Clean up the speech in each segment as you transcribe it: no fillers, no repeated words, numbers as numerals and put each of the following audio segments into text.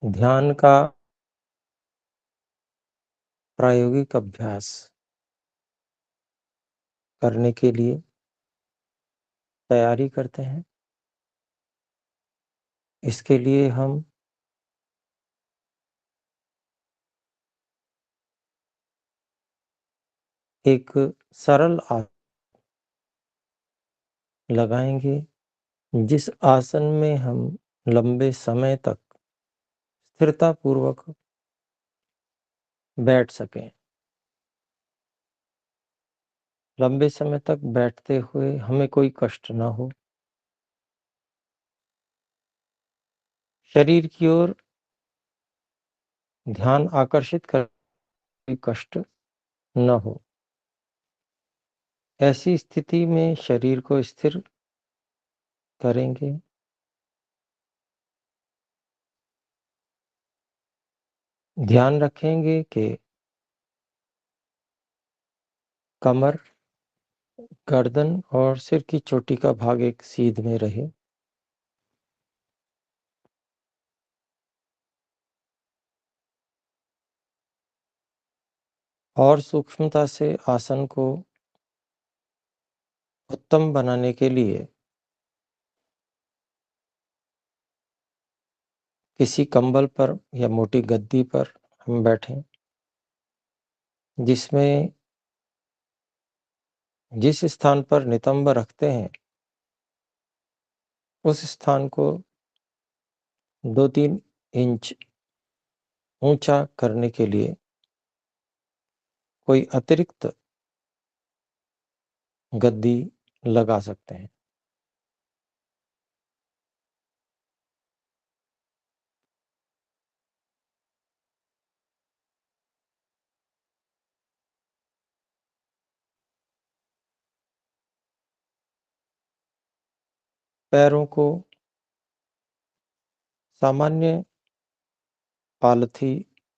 ध्यान का प्रायोगिक अभ्यास करने के लिए तैयारी करते हैं। इसके लिए हम एक सरल आसन लगाएँगे, जिस आसन में हम लंबे समय तक स्थिरतापूर्वक बैठ सकें। लंबे समय तक बैठते हुए हमें कोई कष्ट ना हो। शरीर की ओर ध्यान आकर्षित कर कोई कष्ट न हो। ऐसी स्थिति में शरीर को स्थिर करेंगे। ध्यान रखेंगे कि कमर, गर्दन और सिर की चोटी का भाग एक सीध में रहे। और सूक्ष्मता से आसन को उत्तम बनाने के लिए किसी कंबल पर या मोटी गद्दी पर हम बैठें, जिसमें जिस स्थान पर नितंब रखते हैं, उस स्थान को 2-3 इंच ऊंचा करने के लिए कोई अतिरिक्त गद्दी लगा सकते हैं। पैरों को सामान्य पालथी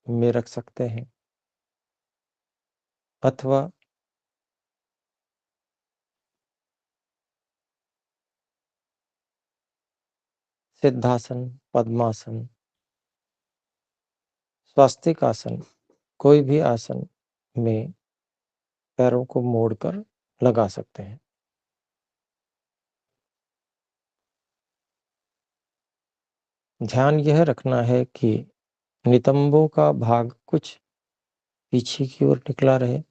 में रख सकते हैं अथवा सिद्धासन, पद्मासन, स्वास्तिक आसन, कोई भी आसन में पैरों को मोड़कर लगा सकते हैं। ध्यान यह रखना है कि नितंबों का भाग कुछ पीछे की ओर निकला रहे,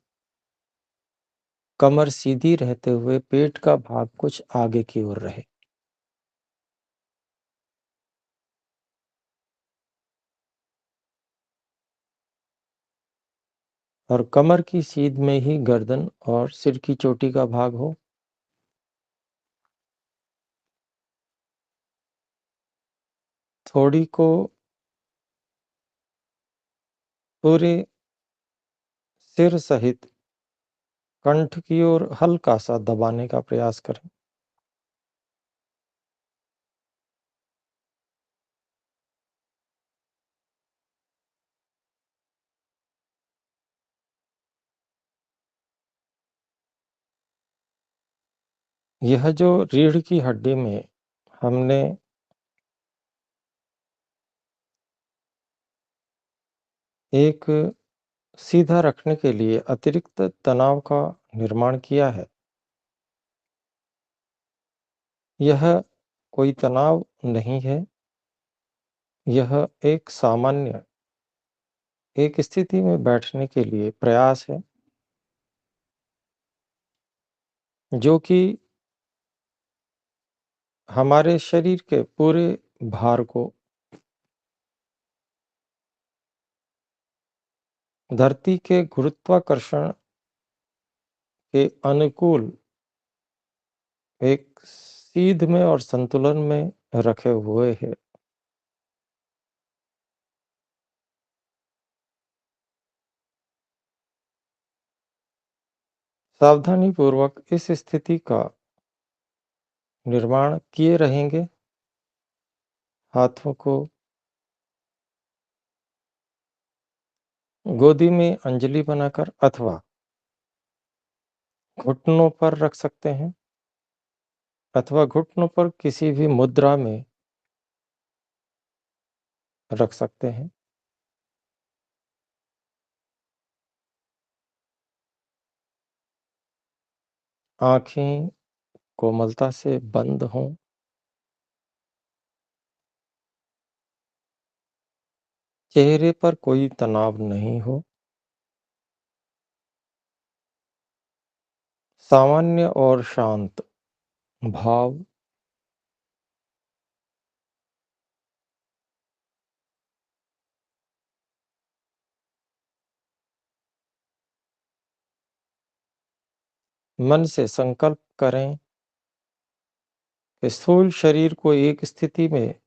कमर सीधी रहते हुए पेट का भाग कुछ आगे की ओर रहे। और कमर की सीध में ही गर्दन और सिर की चोटी का भाग हो। थोड़ी को पूरे सिर सहित कंठ की ओर हल्का सा दबाने का प्रयास करें। यह जो रीढ़ की हड्डी में हमने एक सीधा रखने के लिए अतिरिक्त तनाव का निर्माण किया है, यह कोई तनाव नहीं है। यह एक सामान्य एक स्थिति में बैठने के लिए प्रयास है, जो कि हमारे शरीर के पूरे भार को धरती के गुरुत्वाकर्षण के अनुकूल एक सीध में और संतुलन में रखे हुए है। सावधानी पूर्वक इस स्थिति का निर्माण किए रहेंगे। हाथों को गोदी में अंजलि बनाकर अथवा घुटनों पर रख सकते हैं अथवा घुटनों पर किसी भी मुद्रा में रख सकते हैं। आँखें कोमलता से बंद हों। चेहरे पर कोई तनाव नहीं हो। सामान्य और शांत भाव। मन से संकल्प करें कि स्थूल शरीर को एक स्थिति में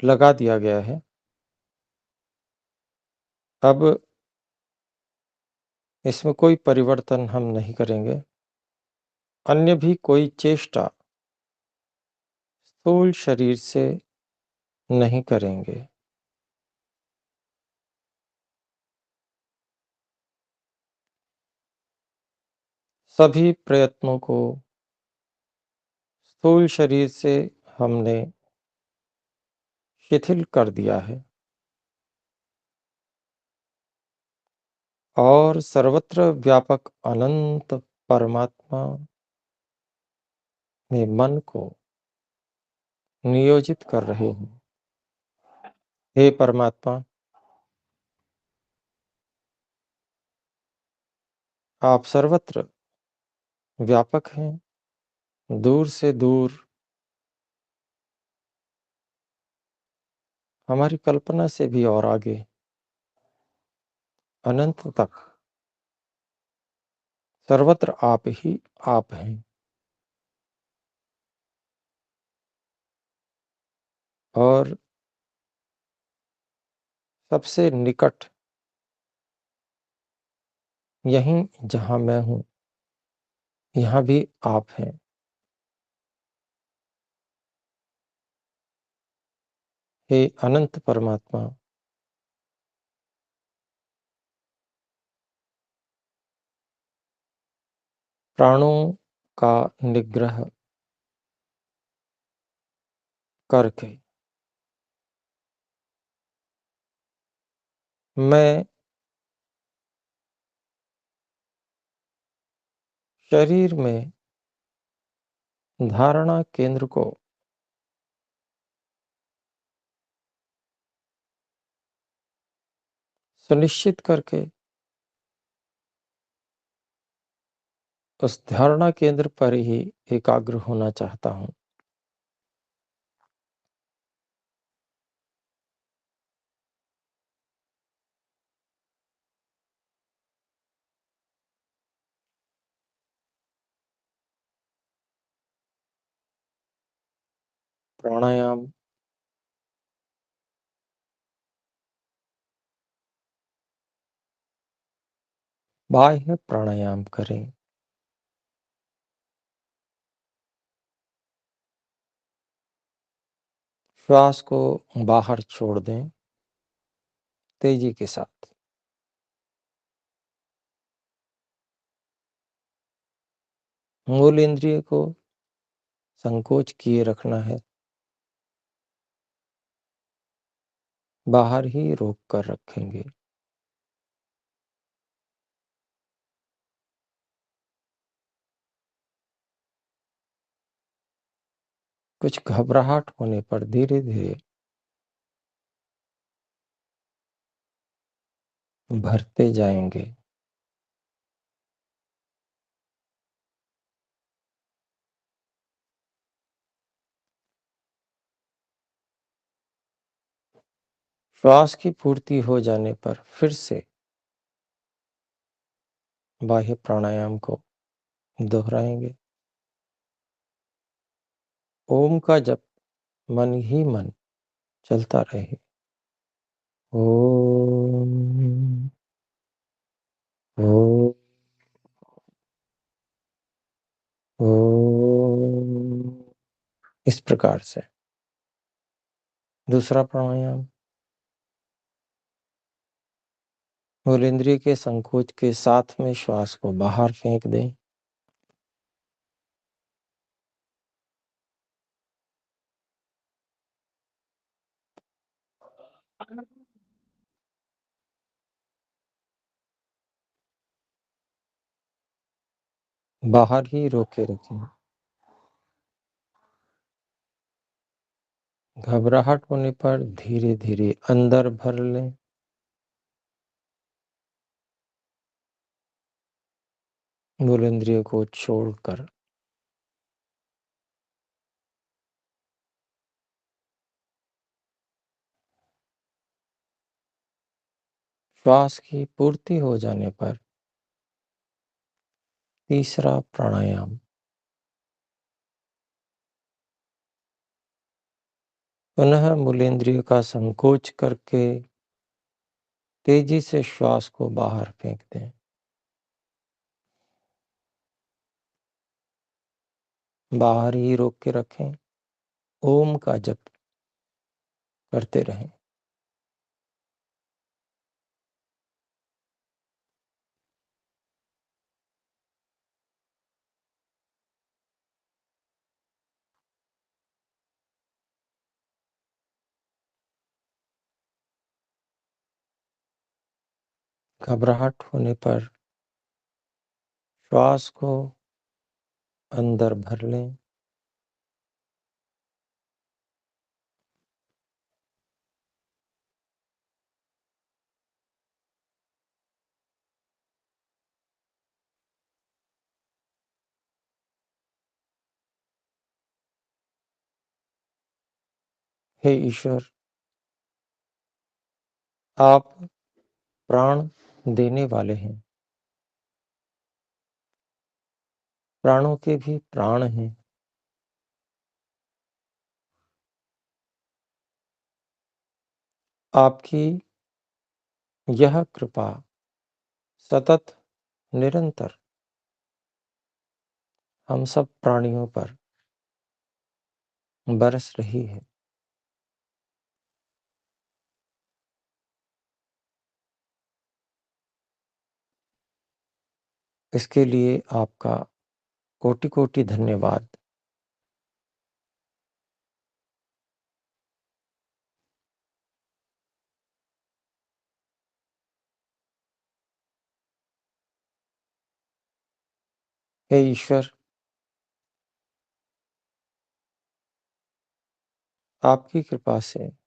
लगा दिया गया है। अब इसमें कोई परिवर्तन हम नहीं करेंगे। अन्य भी कोई चेष्टा स्थूल शरीर से नहीं करेंगे। सभी प्रयत्नों को स्थूल शरीर से हमने शिथिल कर दिया है और सर्वत्र व्यापक अनंत परमात्मा में मन को नियोजित कर रहे हैं। हे परमात्मा, आप सर्वत्र व्यापक हैं, दूर से दूर, हमारी कल्पना से भी और आगे, अनंत तक सर्वत्र आप ही आप हैं। और सबसे निकट यहीं जहाँ मैं हूँ, यहाँ भी आप हैं। हे अनंत परमात्मा, प्राणों का निग्रह करके मैं शरीर में धारणा केंद्र को सुनिश्चित करके उस धारणा केंद्र पर ही एकाग्र होना चाहता हूँ। प्राणायाम बाह्य प्राणायाम करें। श्वास को बाहर छोड़ दें तेजी के साथ। मूल इंद्रिय को संकोच किए रखना है, बाहर ही रोक कर रखेंगे। कुछ घबराहट होने पर धीरे-धीरे भरते जाएँगे। श्वास की पूर्ति हो जाने पर फिर से बाह्य प्राणायाम को दोहराएँगे। ओम का जप मन ही मन चलता रहे। ओम, ओम, ओम। इस प्रकार से। दूसरा प्राणायाम, मूलेंद्रिय के संकोच के साथ में श्वास को बाहर फेंक दें। बाहर ही रोके रखें। घबराहट होने पर धीरे-धीरे अंदर भर लें। मूलेंद्रिय को छोड़कर। श्वास की पूर्ति हो जाने पर तीसरा प्राणायाम। पुनः मूलेंद्रिय का संकोच करके तेजी से श्वास को बाहर फेंक दें। बाहर ही रोक के रखें। ओम का जप करते रहें। घबराहट होने पर श्वास को अंदर भर लें। हे ईश्वर, आप प्राण देने वाले हैं। प्राणों के भी प्राण हैं। आपकी यह कृपा सतत निरंतर हम सब प्राणियों पर बरस रही है। इसके लिए आपका कोटि-कोटि धन्यवाद। हे ईश्वर, आपकी कृपा से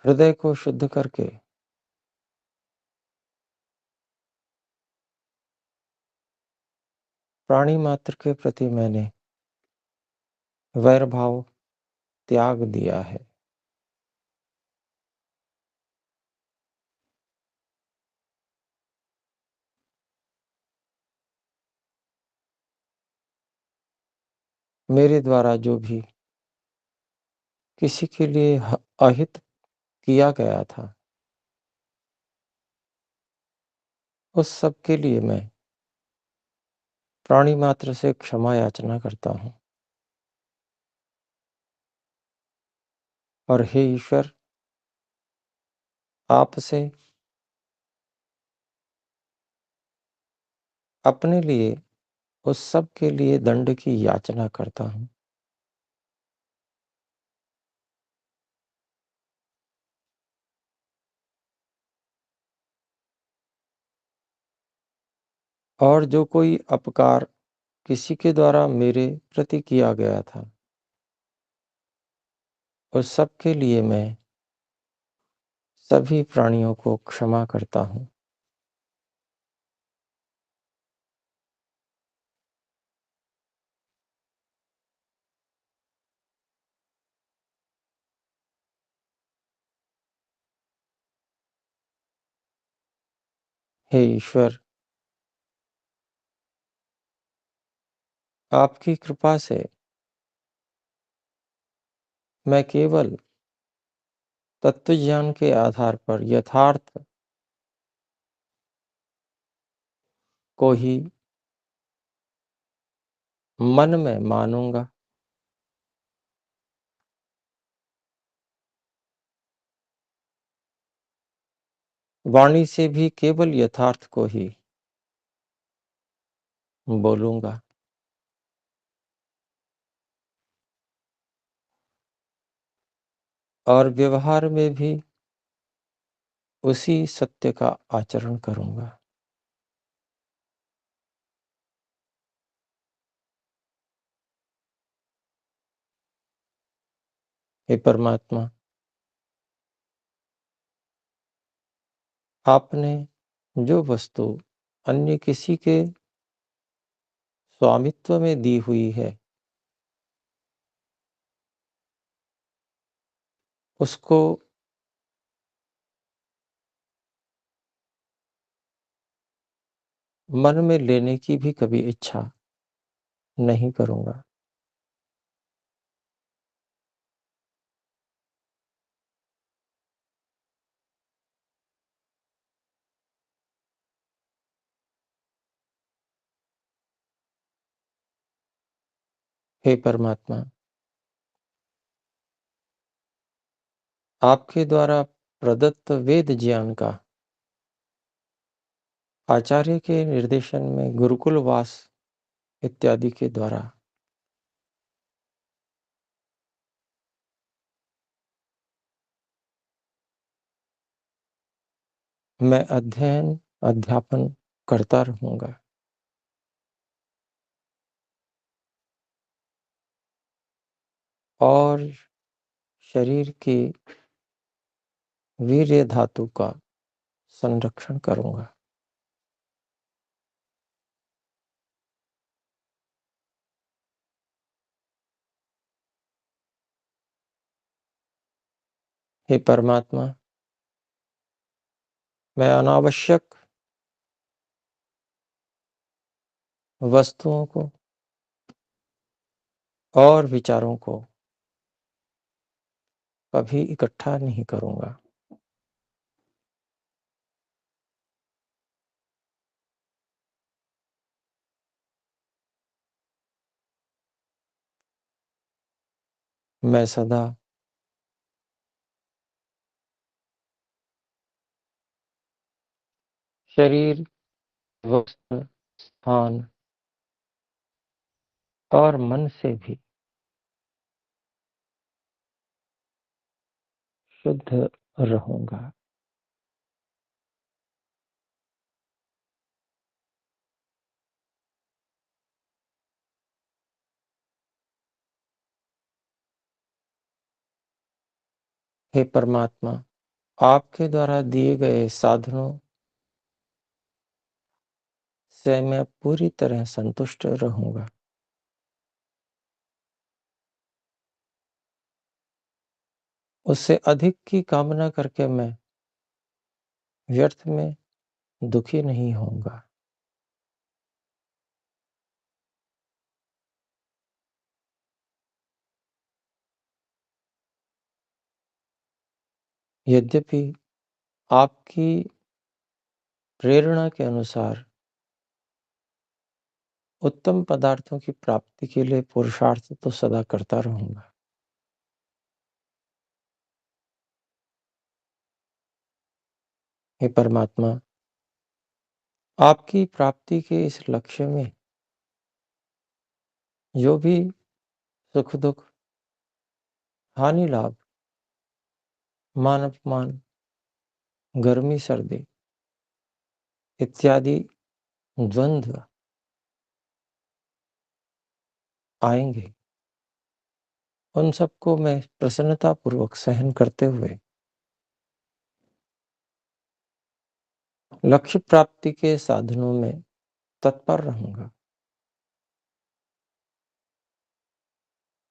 हृदय को शुद्ध करके प्राणी मात्र के प्रति मैंने वैर भाव त्याग दिया है। मेरे द्वारा जो भी किसी के लिए अहित किया गया था, उस सब के लिए मैं प्राणी मात्र से क्षमा याचना करता हूँ। और हे ईश्वर, आपसे अपने लिए उस सब के लिए दंड की याचना करता हूँ। और जो कोई अपकार किसी के द्वारा मेरे प्रति किया गया था, उस सब के लिए मैं सभी प्राणियों को क्षमा करता हूँ। हे ईश्वर, आपकी कृपा से मैं केवल तत्व ज्ञान के आधार पर यथार्थ को ही मन में मानूंगा। वाणी से भी केवल यथार्थ को ही बोलूंगा। और व्यवहार में भी उसी सत्य का आचरण करूँगा। हे परमात्मा, आपने जो वस्तु अन्य किसी के स्वामित्व में दी हुई है, उसको मन में लेने की भी कभी इच्छा नहीं करूँगा। हे परमात्मा, आपके द्वारा प्रदत्त वेद ज्ञान का आचार्य के निर्देशन में गुरुकुलवास इत्यादि के द्वारा मैं अध्ययन, अध्यापन करता रहूँगा और शरीर की वीर्य धातु का संरक्षण करूँगा। हे परमात्मा, मैं अनावश्यक वस्तुओं को और विचारों को कभी इकट्ठा नहीं करूँगा। मैं सदा शरीर, वस्त्र, स्थान और मन से भी शुद्ध रहूँगा। हे परमात्मा, आपके द्वारा दिए गए साधनों से मैं पूरी तरह संतुष्ट रहूँगा। उससे अधिक की कामना करके मैं व्यर्थ में दुखी नहीं होऊँगा। यद्यपि आपकी प्रेरणा के अनुसार उत्तम पदार्थों की प्राप्ति के लिए पुरुषार्थ तो सदा करता रहूँगा। हे परमात्मा, आपकी प्राप्ति के इस लक्ष्य में जो भी सुख-दुख, हानि-लाभ, मान-अपमान, गर्मी-सर्दी इत्यादि द्वंद्व आएँगे, उन सबको मैं प्रसन्नतापूर्वक सहन करते हुए लक्ष्य प्राप्ति के साधनों में तत्पर रहूँगा।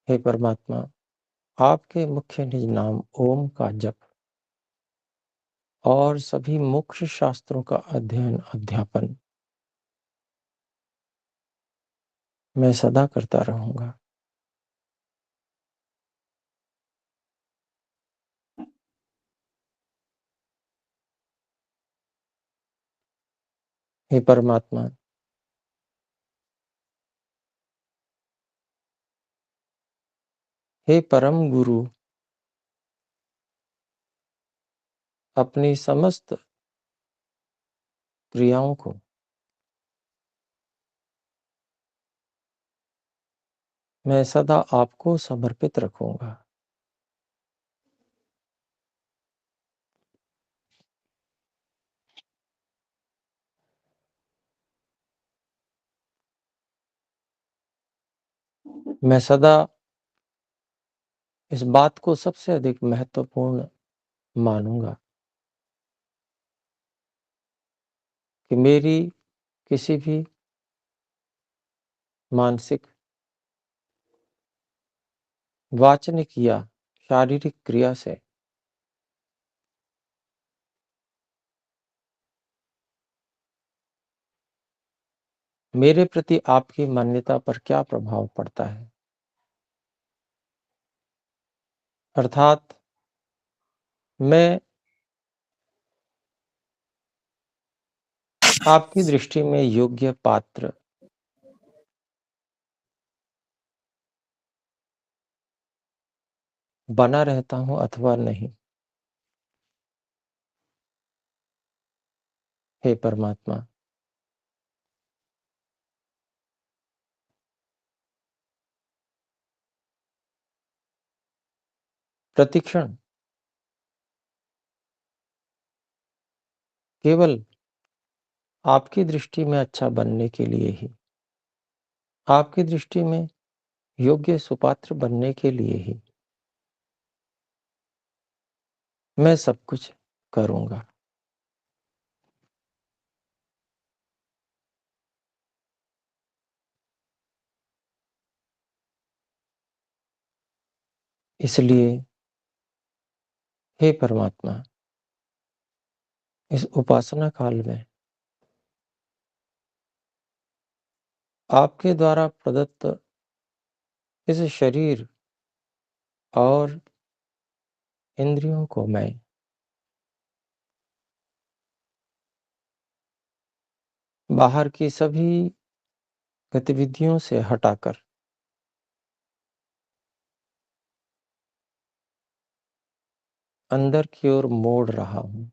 हे परमात्मा, आपके मुख्य निज नाम ओम का जप और सभी मुख्य शास्त्रों का अध्ययन, अध्यापन मैं सदा करता रहूँगा। हे परमात्मा, हे परम गुरु, अपनी समस्त क्रियाओं को मैं सदा आपको समर्पित रखूँगा। मैं सदा इस बात को सबसे अधिक महत्वपूर्ण मानूँगा कि मेरी किसी भी मानसिक, वाचनिक या शारीरिक क्रिया से मेरे प्रति आपकी मान्यता पर क्या प्रभाव पड़ता है। अर्थात मैं आपकी दृष्टि में योग्य पात्र बना रहता हूँ अथवा नहीं। हे परमात्मा, प्रतिक्षण केवल आपकी दृष्टि में अच्छा बनने के लिए ही, आपकी दृष्टि में योग्य सुपात्र बनने के लिए ही मैं सब कुछ करूँगा। इसलिए हे परमात्मा, इस उपासना काल में आपके द्वारा प्रदत्त इस शरीर और इंद्रियों को मैं बाहर की सभी गतिविधियों से हटाकर अंदर की ओर मोड़ रहा हूँ।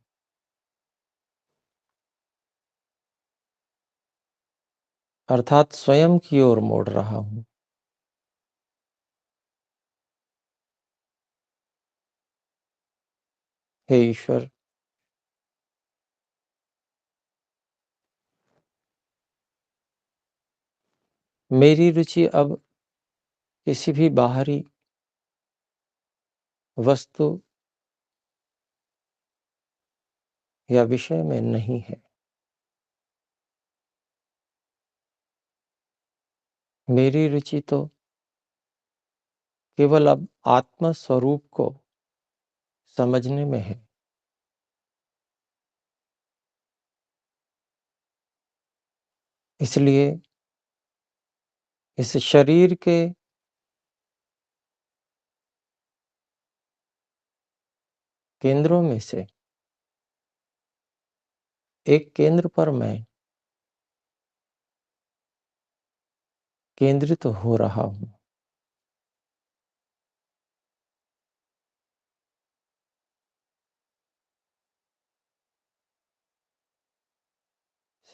अर्थात स्वयं की ओर मोड़ रहा हूँ। हे ईश्वर, मेरी रुचि अब किसी भी बाहरी वस्तु या विषय में नहीं है। मेरी रुचि तो केवल अब आत्म स्वरूप को समझने में है। इसलिए इस शरीर के केंद्रों में से एक केंद्र पर मैं केंद्रित हो रहा हूँ।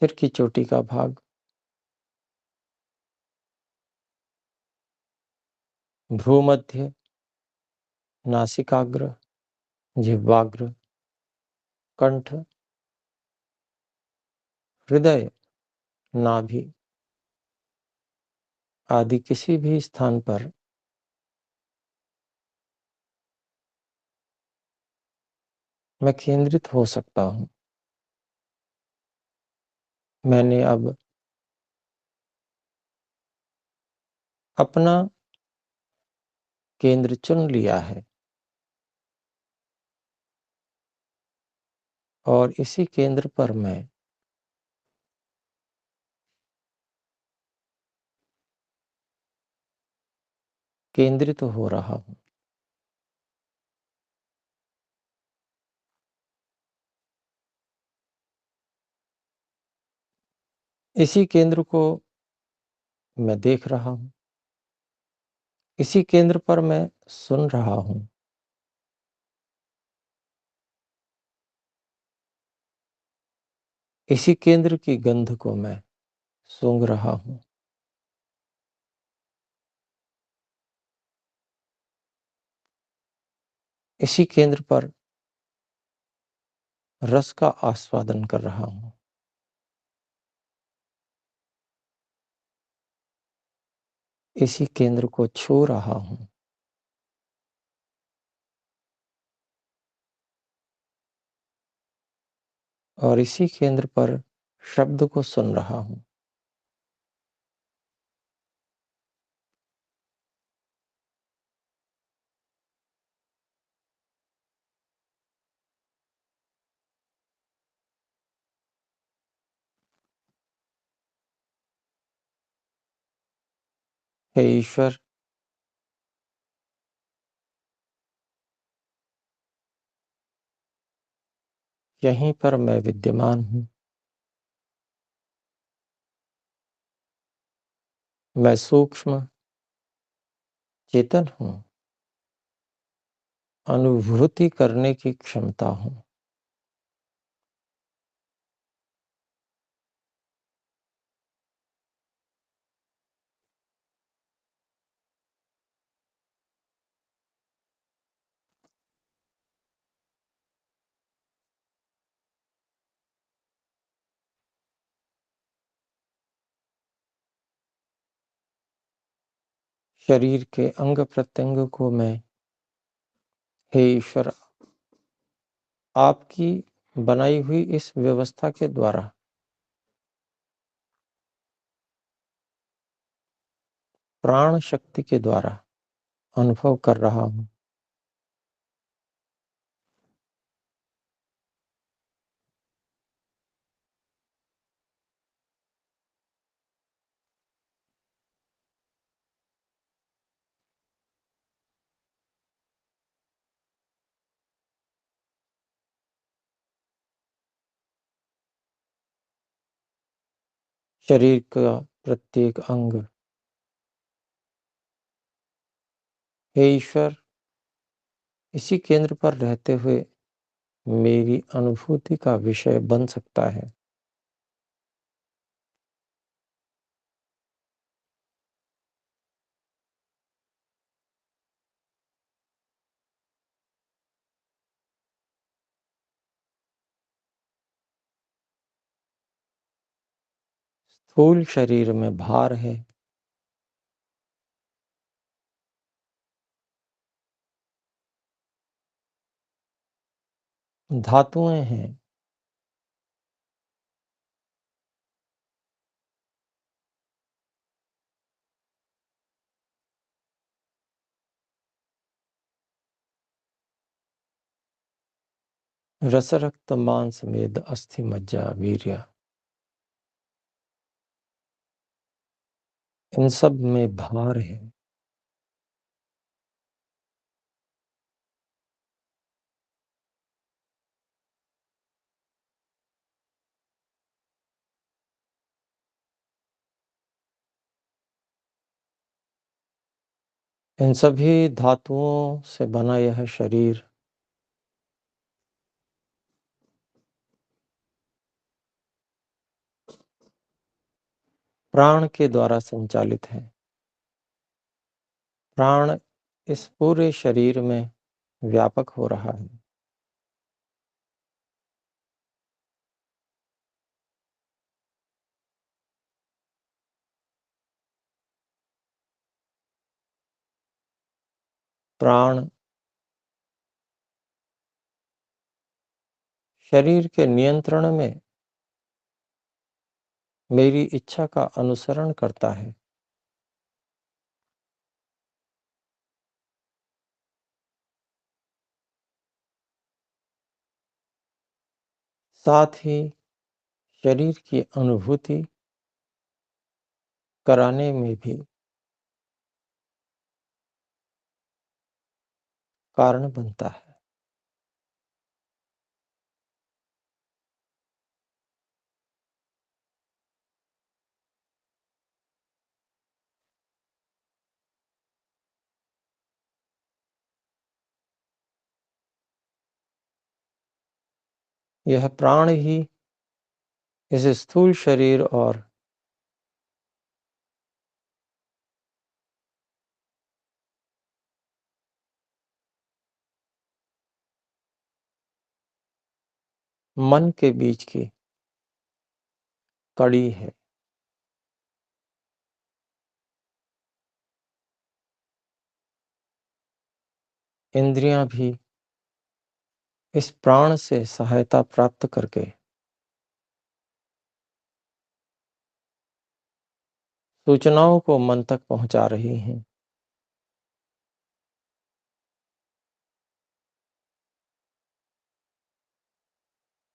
सिर की चोटी का भाग, भ्रूमध्य, नासिकाग्र, जिह्वाग्र, कंठ, हृदय, नाभि आदि किसी भी स्थान पर मैं केंद्रित हो सकता हूँ। मैंने अब अपना केंद्र चुन लिया है और इसी केंद्र पर मैं केंद्रित हो रहा हूँ। इसी केंद्र को मैं देख रहा हूँ। इसी केंद्र पर मैं सुन रहा हूँ। इसी केंद्र की गंध को मैं सूंघ रहा हूँ। इसी केंद्र पर रस का आस्वादन कर रहा हूँ। इसी केंद्र को छू रहा हूँ और इसी केंद्र पर शब्द को सुन रहा हूँ। हे ईश्वर, यहीं पर मैं विद्यमान हूँ। मैं सूक्ष्म चेतन हूँ, अनुभूति करने की क्षमता हूँ। शरीर के अंग प्रत्यंग को मैं, हे ईश्वर, आपकी बनाई हुई इस व्यवस्था के द्वारा प्राण शक्ति के द्वारा अनुभव कर रहा हूँ। शरीर का प्रत्येक अंग, हे ईश्वर, इसी केंद्र पर रहते हुए मेरी अनुभूति का विषय बन सकता है। स्थूल शरीर में भार है, धातुएं हैं, रस रक्त मांस मेद अस्थि मज्जा वीर्य, इन सब में भार है। इन सभी धातुओं से बना यह शरीर प्राण के द्वारा संचालित है। प्राण इस पूरे शरीर में व्यापक हो रहा है। प्राण शरीर के नियंत्रण में मेरी इच्छा का अनुसरण करता है। साथ ही शरीर की अनुभूति कराने में भी कारण बनता है। यह प्राण ही इस स्थूल शरीर और मन के बीच की कड़ी है। इंद्रियां भी इस प्राण से सहायता प्राप्त करके सूचनाओं को मन तक पहुंचा रही हैं।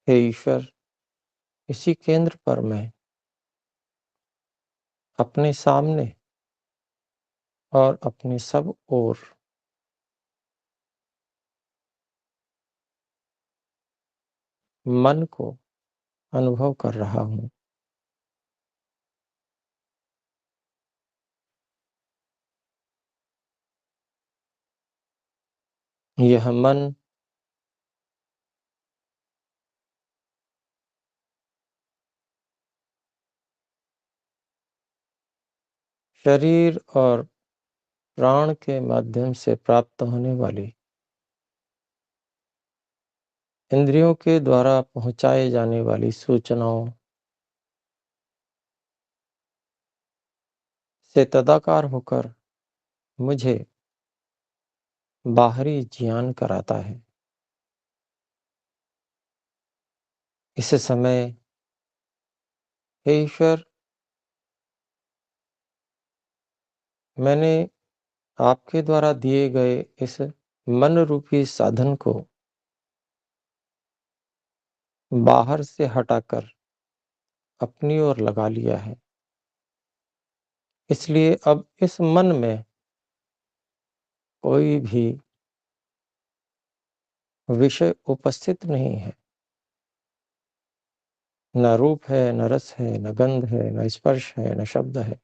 हे ईश्वर, इसी केंद्र पर मैं अपने सामने और अपने सब ओर मन को अनुभव कर रहा हूँ। यह मन शरीर और प्राण के माध्यम से प्राप्त होने वाली इंद्रियों के द्वारा पहुंचाए जाने वाली सूचनाओं से तदाकार होकर मुझे बाहरी ज्ञान कराता है। इस समय हे ईश्वर, मैंने आपके द्वारा दिए गए इस मन रूपी साधन को बाहर से हटाकर अपनी ओर लगा लिया है। इसलिए अब इस मन में कोई भी विषय उपस्थित नहीं है। न रूप है, न रस है, न गंध है, न स्पर्श है, न शब्द है।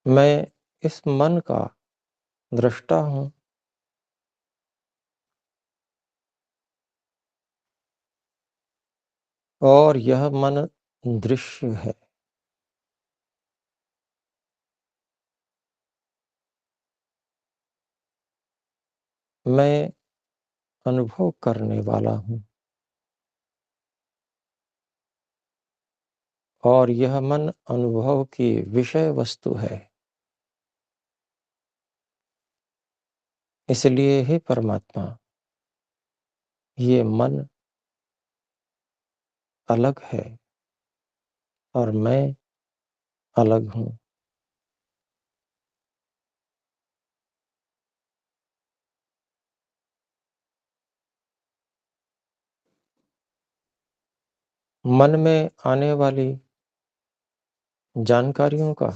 मैं इस मन का दृष्टा हूँ और यह मन दृश्य है। मैं अनुभव करने वाला हूँ और यह मन अनुभव की विषय वस्तु है। इसलिए हे परमात्मा, ये मन अलग है और मैं अलग हूँ। मन में आने वाली जानकारियों का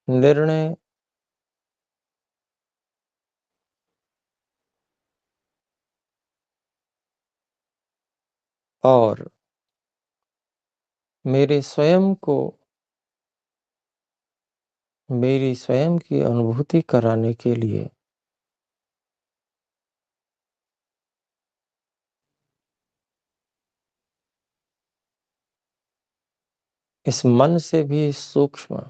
निर्णय और मेरे स्वयं को मेरी स्वयं की अनुभूति कराने के लिए इस मन से भी सूक्ष्म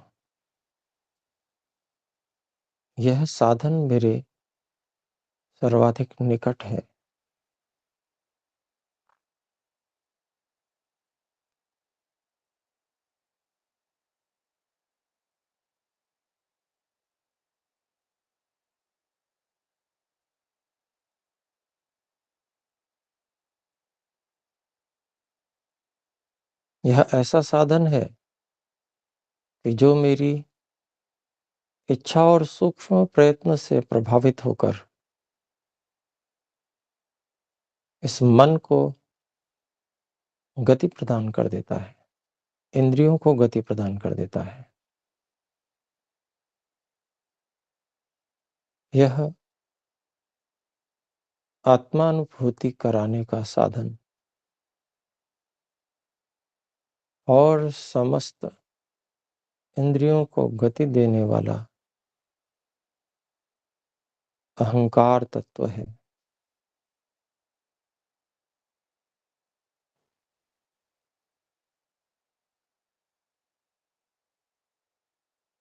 यह साधन मेरे सर्वाधिक निकट है। यह ऐसा साधन है कि जो मेरी इच्छा और सूक्ष्म प्रयत्न से प्रभावित होकर इस मन को गति प्रदान कर देता है, इंद्रियों को गति प्रदान कर देता है। यह आत्मानुभूति कराने का साधन और समस्त इंद्रियों को गति देने वाला अहंकार तत्व है।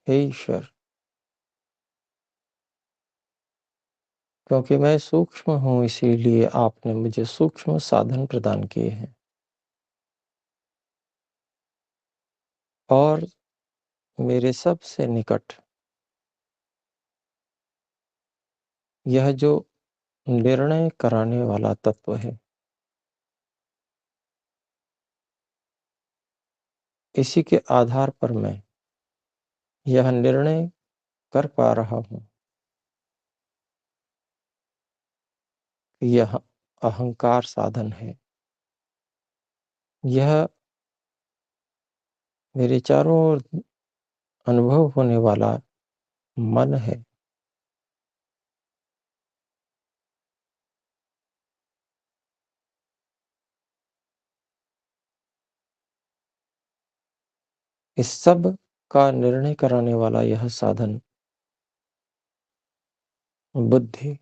हे ईश्वर, क्योंकि मैं सूक्ष्म हूँ इसीलिए आपने मुझे सूक्ष्म साधन प्रदान किए हैं और मेरे सबसे निकट यह जो निर्णय कराने वाला तत्व है, इसी के आधार पर मैं यह निर्णय कर पा रहा हूँ कि यह अहंकार साधन है। यह मेरे चारों ओर अनुभव होने वाला मन है। इस सब का निर्णय कराने वाला यह साधन बुद्धि,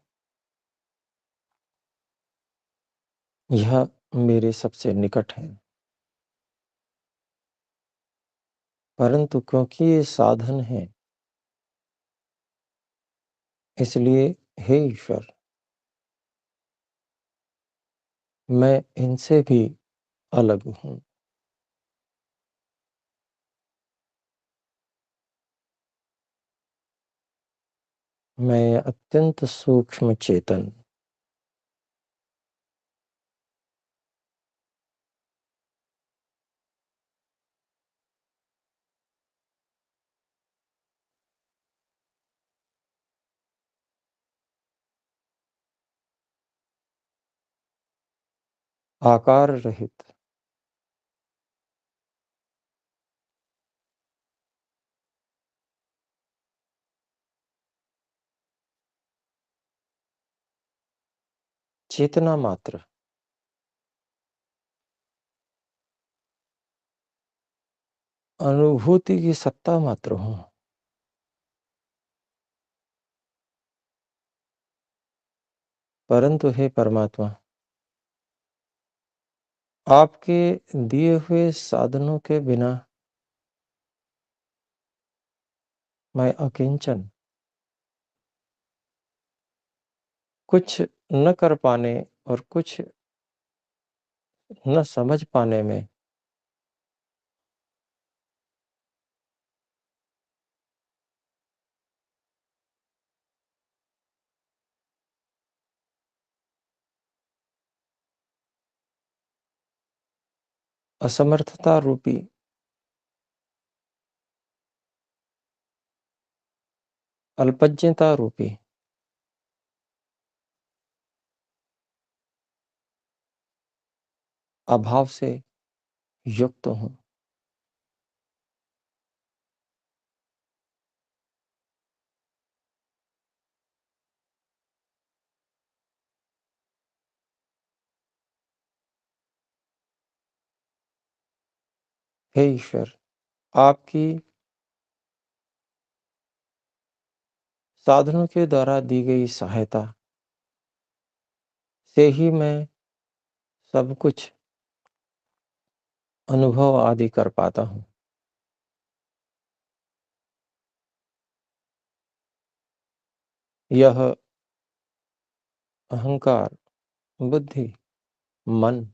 यह मेरे सबसे निकट है। परंतु क्योंकि ये साधन है, इसलिए हे ईश्वर, मैं इनसे भी अलग हूँ। मैं अत्यंत सूक्ष्म चेतन, आकार रहित, चेतना मात्र, अनुभूति की सत्ता मात्र हूँ। परंतु हे परमात्मा, आपके दिए हुए साधनों के बिना मैं अकिंचन, कुछ न कर पाने और कुछ न समझ पाने में असमर्थता रूपी अल्पज्ञता रूपी अभाव से युक्त हूँ। हे ईश्वर, आपकी साधनों के द्वारा दी गई सहायता से ही मैं सब कुछ अनुभव आदि कर पाता हूँ। यह अहंकार, बुद्धि, मन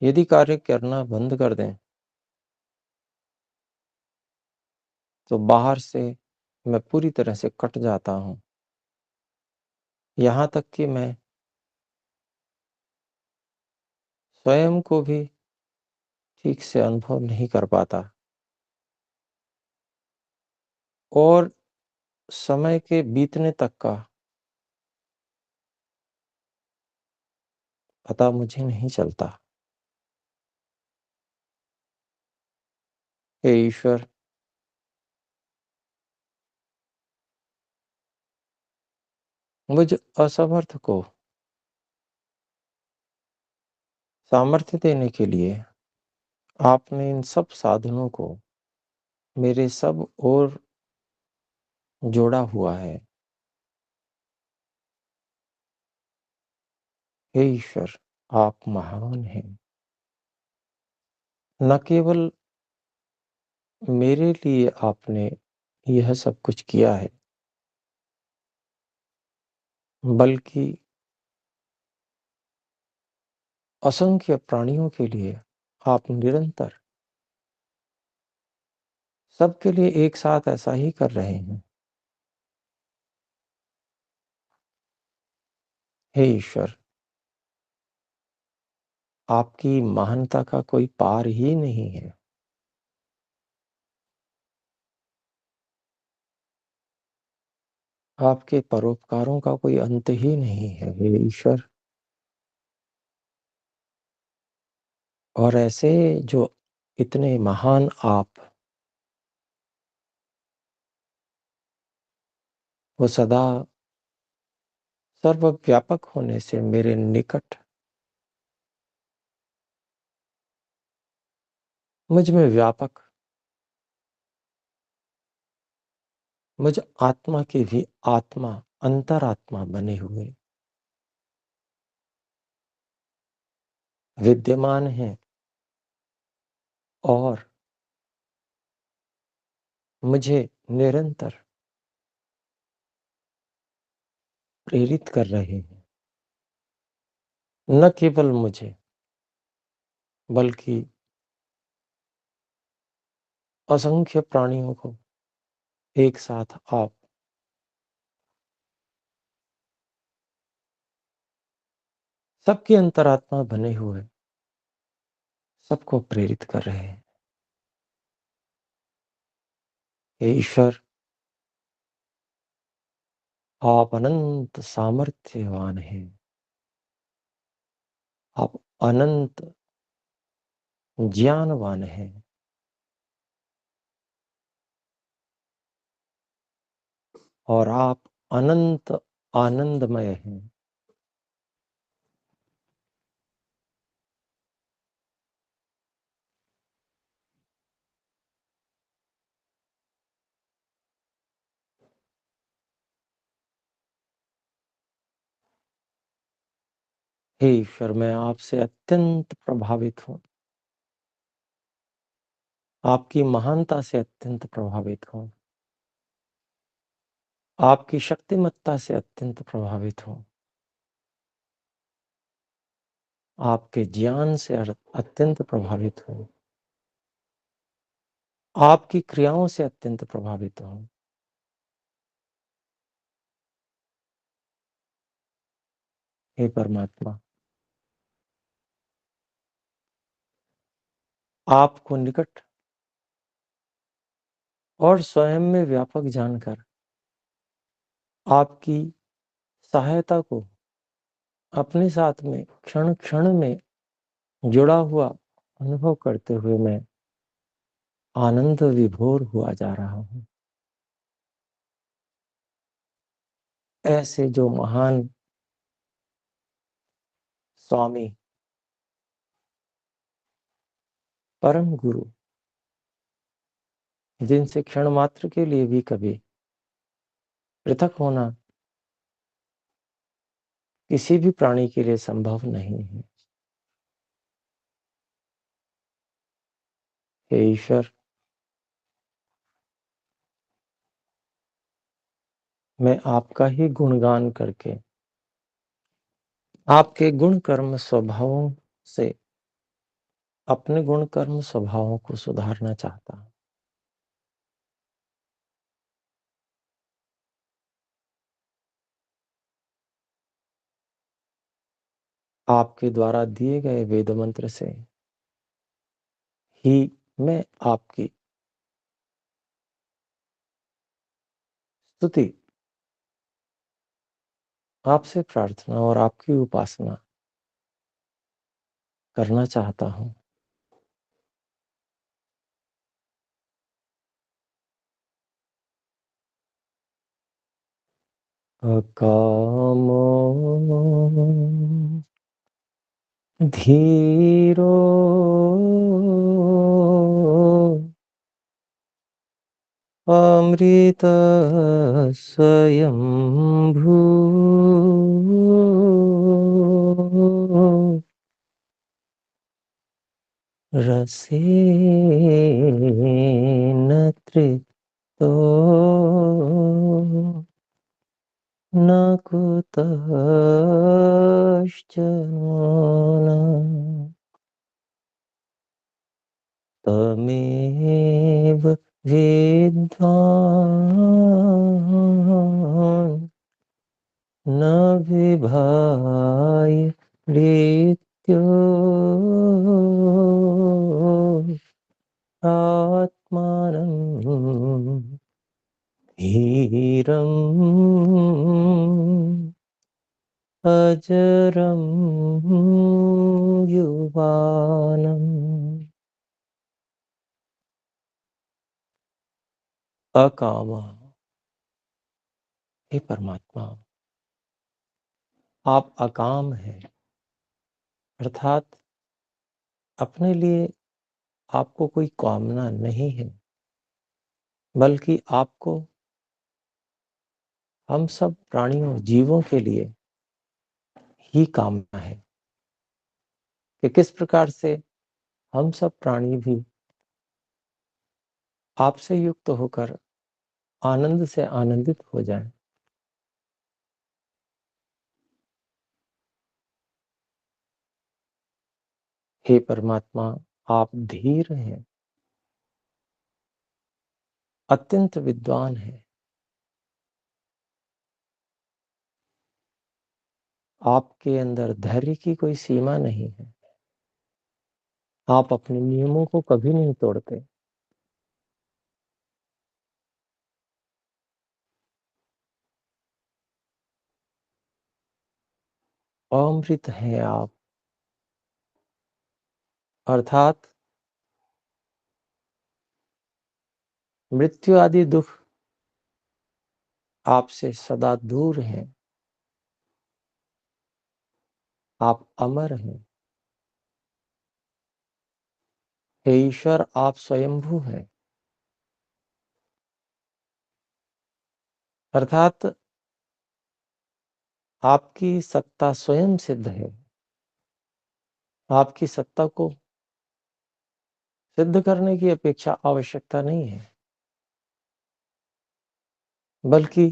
यदि कार्य करना बंद कर दें, तो बाहर से मैं पूरी तरह से कट जाता हूँ। यहाँ तक कि मैं स्वयं को भी ठीक से अनुभव नहीं कर पाता और समय के बीतने तक का पता मुझे नहीं चलता। हे ईश्वर, मुझ असमर्थ को सामर्थ्य देने के लिए आपने इन सब साधनों को मेरे सब ओर जोड़ा हुआ है। हे ईश्वर, आप महान हैं। न केवल मेरे लिए आपने यह सब कुछ किया है, बल्कि असंख्य प्राणियों के लिए आप निरंतर सबके लिए एक साथ ऐसा ही कर रहे हैं। हे ईश्वर, आपकी महानता का कोई पार ही नहीं है। आपके परोपकारों का कोई अंत ही नहीं है, हे ईश्वर। और ऐसे जो इतने महान आप, वो सदा सर्वव्यापक होने से मेरे निकट, मुझ में व्यापक, मुझ आत्मा की भी आत्मा, अंतरात्मा बने हुए विद्यमान हैं और मुझे निरंतर प्रेरित कर रहे हैं। न केवल मुझे, बल्कि असंख्य प्राणियों को एक साथ आप सबकी अंतरात्मा बने हुए सबको प्रेरित कर रहे हैं। हे ईश्वर, आप अनंत सामर्थ्यवान हैं। आप अनंत ज्ञानवान हैं। और आप अनंत आनंदमय हैं। हे ईश्वर, मैं आपसे अत्यंत प्रभावित हूँ। आपकी महानता से अत्यंत प्रभावित हूँ। आपकी शक्तिमत्ता से अत्यंत प्रभावित हूँ। आपके ज्ञान से अत्यंत प्रभावित हूँ। आपकी क्रियाओं से अत्यंत प्रभावित हूँ। हे परमात्मा, आपको निकट और स्वयं में व्यापक जानकर आपकी सहायता को अपने साथ में क्षण क्षण में जुड़ा हुआ अनुभव करते हुए मैं आनंद विभोर हुआ जा रहा हूँ। ऐसे जो महान स्वामी, परम गुरु, जिनसे क्षण मात्र के लिए भी कभी पृथक होना किसी भी प्राणी के लिए संभव नहीं है। हे ईश्वर, मैं आपका ही गुणगान करके आपके गुण कर्म स्वभावों से अपने गुण कर्म स्वभावों को सुधारना चाहता हूँ। आपके द्वारा दिए गए वेद मंत्र से ही मैं आपकी स्तुति, आपसे प्रार्थना और आपकी उपासना करना चाहता हूँ। अकामो धीरो अमृत स्वयंभू रसेन तृप्तो न कुतश्चन तमेव विद्वान् न विभाय मृत्यो आत्मानं धीरम् अजरं युवानम्। अकामा, हे परमात्मा, आप अकाम हैं, अर्थात अपने लिए आपको कोई कामना नहीं है, बल्कि आपको हम सब प्राणियों जीवों के लिए ही कामना है कि किस प्रकार से हम सब प्राणी भी आपसे युक्त होकर आनंद से आनंदित हो जाएं। हे परमात्मा, आप धीर हैं, अत्यंत विद्वान हैं। आपके अंदर धैर्य की कोई सीमा नहीं है। आप अपने नियमों को कभी नहीं तोड़ते। अमृत हैं आप, अर्थात मृत्यु आदि दुख आपसे सदा दूर हैं। आप अमर हैं। हे ईश्वर, आप स्वयंभू हैं, अर्थात आपकी सत्ता स्वयं सिद्ध है। आपकी सत्ता को सिद्ध करने की अपेक्षा आवश्यकता नहीं है, बल्कि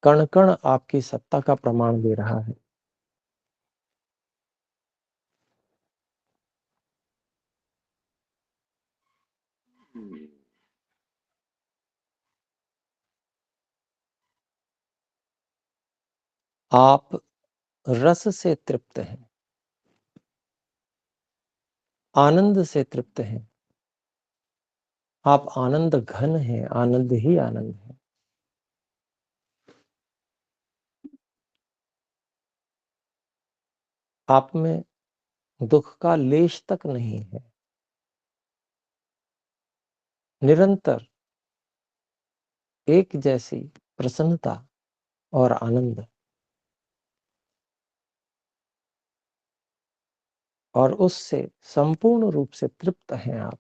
कण कण आपकी सत्ता का प्रमाण दे रहा है। आप रस से तृप्त हैं, आनंद से तृप्त हैं। आप आनंद घन हैं, आनंद ही आनंद है। आप में दुख का लेश तक नहीं है। निरंतर एक जैसी प्रसन्नता और आनंद, और उससे संपूर्ण रूप से तृप्त हैं आप।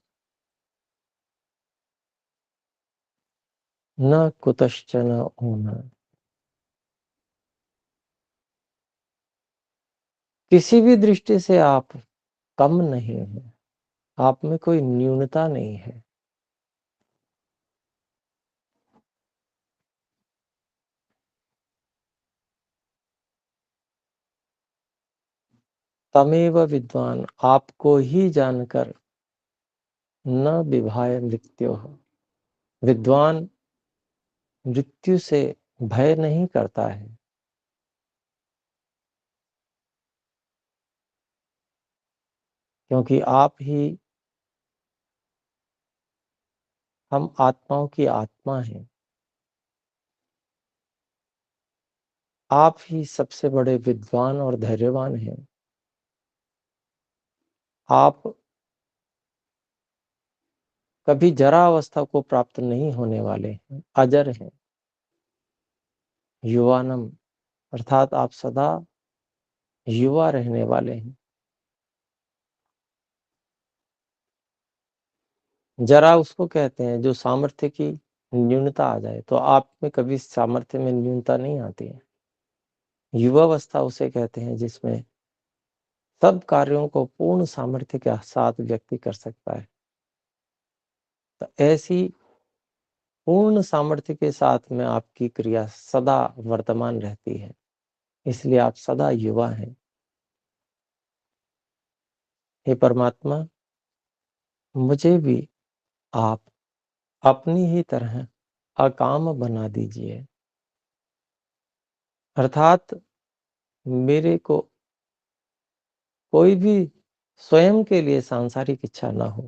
न कुतश्चन ऊना, किसी भी दृष्टि से आप कम नहीं है। आप में कोई न्यूनता नहीं है। तमेव विद्वान, आपको ही जानकर न विभाय मृत्यु, विद्वान मृत्यु से भय नहीं करता है, क्योंकि आप ही हम आत्माओं की आत्मा हैं। आप ही सबसे बड़े विद्वान और धैर्यवान हैं। आप कभी जरा अवस्था को प्राप्त नहीं होने वाले हैं, अजर हैं। युवानम, अर्थात आप सदा युवा रहने वाले हैं। जरा उसको कहते हैं जो सामर्थ्य की न्यूनता आ जाए, तो आप में कभी सामर्थ्य में न्यूनता नहीं आती है। युवावस्था उसे कहते हैं जिसमें सब कार्यों को पूर्ण सामर्थ्य के साथ व्यक्ति कर सकता है। तो ऐसी पूर्ण सामर्थ्य के साथ में आपकी क्रिया सदा वर्तमान रहती है, इसलिए आप सदा युवा हैं। हे परमात्मा, मुझे भी आप अपनी ही तरह अकाम बना दीजिए, अर्थात मेरे को कोई भी स्वयं के लिए सांसारिक इच्छा ना हो।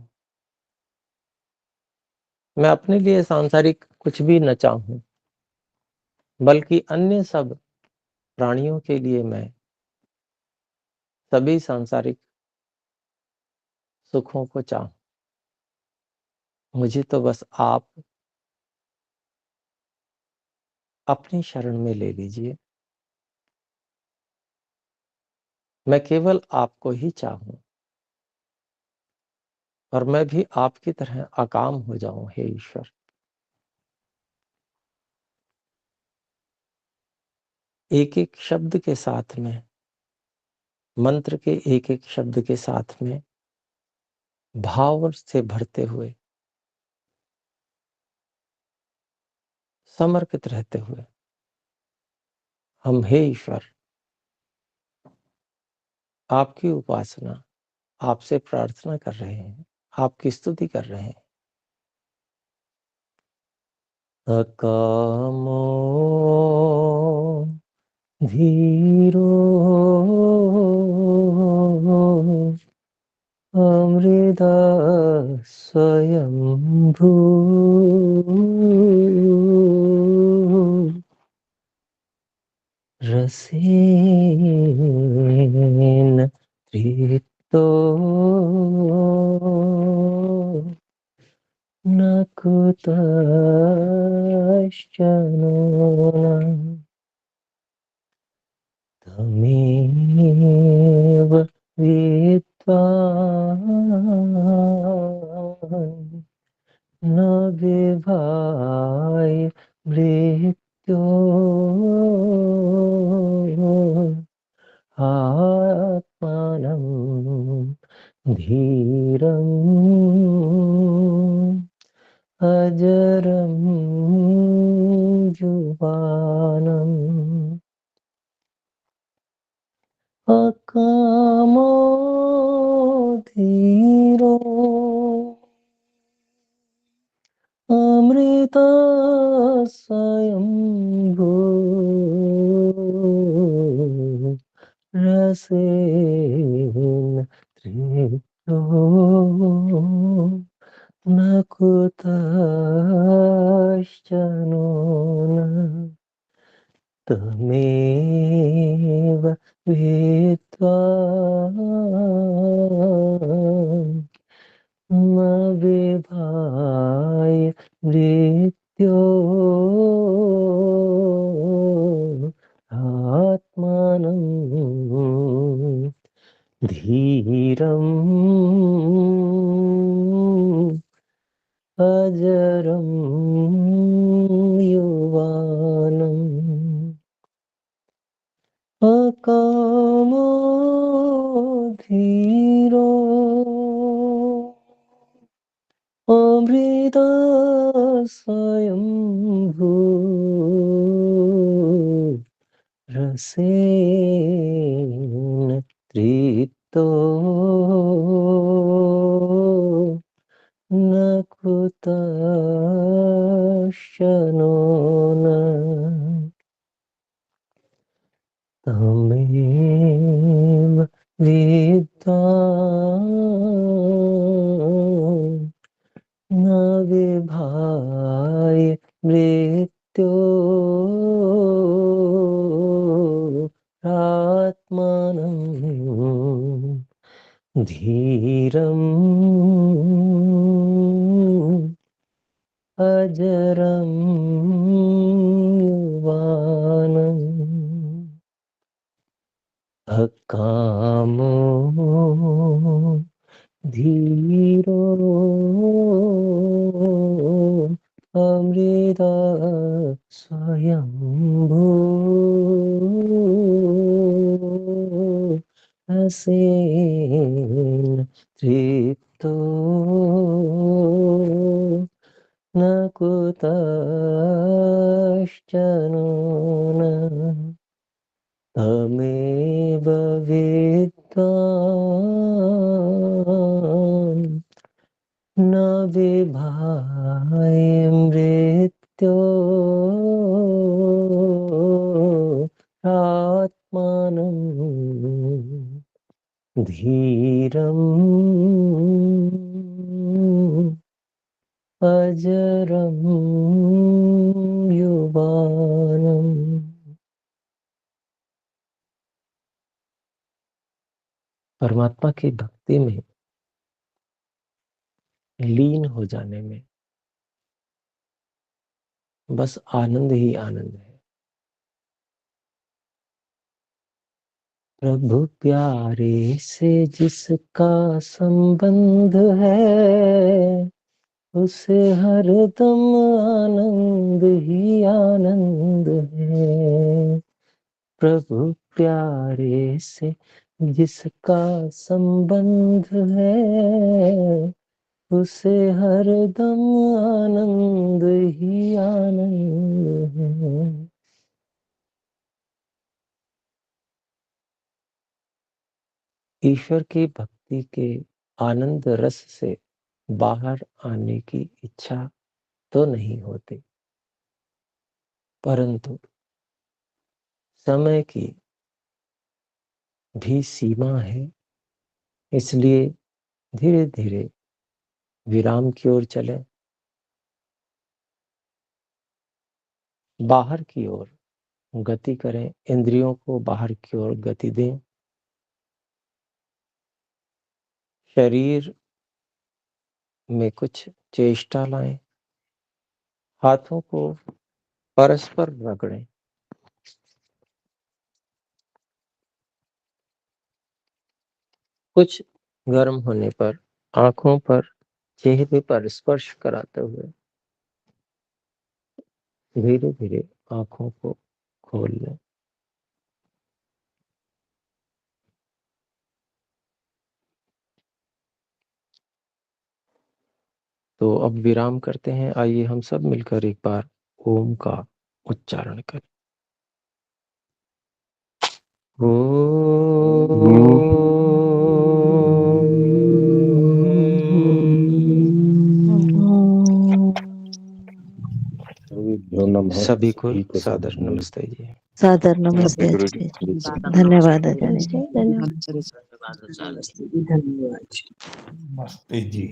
मैं अपने लिए सांसारिक कुछ भी न चाहूं, बल्कि अन्य सब प्राणियों के लिए मैं सभी सांसारिक सुखों को चाहूं। मुझे तो बस आप अपनी शरण में ले लीजिए। मैं केवल आपको ही चाहूं और मैं भी आपकी तरह अकाम हो जाऊं। हे ईश्वर, एक एक शब्द के साथ में, मंत्र के एक एक शब्द के साथ में भाव से भरते हुए, समर्पित रहते हुए हम हे ईश्वर आपकी उपासना, आपसे प्रार्थना कर रहे हैं, आपकी स्तुति कर रहे हैं। अकामो धीरो अमृता स्वयंभू रसेन तृप्तो न कुतश्चन तमेव विद्वान् न विभाय मृत्यो आत्मानं धीरम् अजरं जुबानम् अकामो धीरो अमृता स्वयंभू रसेन तृप्तो न कुतश्चनो न तमेव विद्वान् न विभाय मृत्यो आत्मानं धीरम् अजरं युवानम् अकामो धीरो अमृता स्वयंभू रसेन तृप्तो न कुतश्चनो न तमेव विद्वान् न विभाय मृत्यो आत्मानं धीरम् अजरं युवानम् अकामो धीरो अमृता स्वयंभू रसेन तृप्तो न कुतश्चन तमेव विद्वान् न विभाय मृत्यो आत्मानं धीरम् अजरं युवानम्। परमात्मा की भक्ति में लीन हो जाने में बस आनंद ही आनंद है। प्रभु प्यारे से जिसका संबंध है उसे हरदम आनंद ही आनंद है। प्रभु प्यारे से जिसका संबंध है उसे हरदम आनंद ही आनंद है। ईश्वर की भक्ति के आनंद रस से बाहर आने की इच्छा तो नहीं होती, परंतु समय की भी सीमा है, इसलिए धीरे धीरे विराम की ओर चले, बाहर की ओर गति करें, इंद्रियों को बाहर की ओर गति दें, शरीर में कुछ चेष्टा लाएं, हाथों को परस्पर रगड़ें, कुछ गर्म होने पर आंखों पर चेहरे पर स्पर्श कराते हुए धीरे धीरे आंखों को खोल लें। तो अब विराम करते हैं। आइए हम सब मिलकर एक बार ओम का उच्चारण करें। सभी को सादर नमस्ते जी। सादर नमस्ते जी। धन्यवाद आचार्य जी। धन्यवाद जी। नमस्ते जी।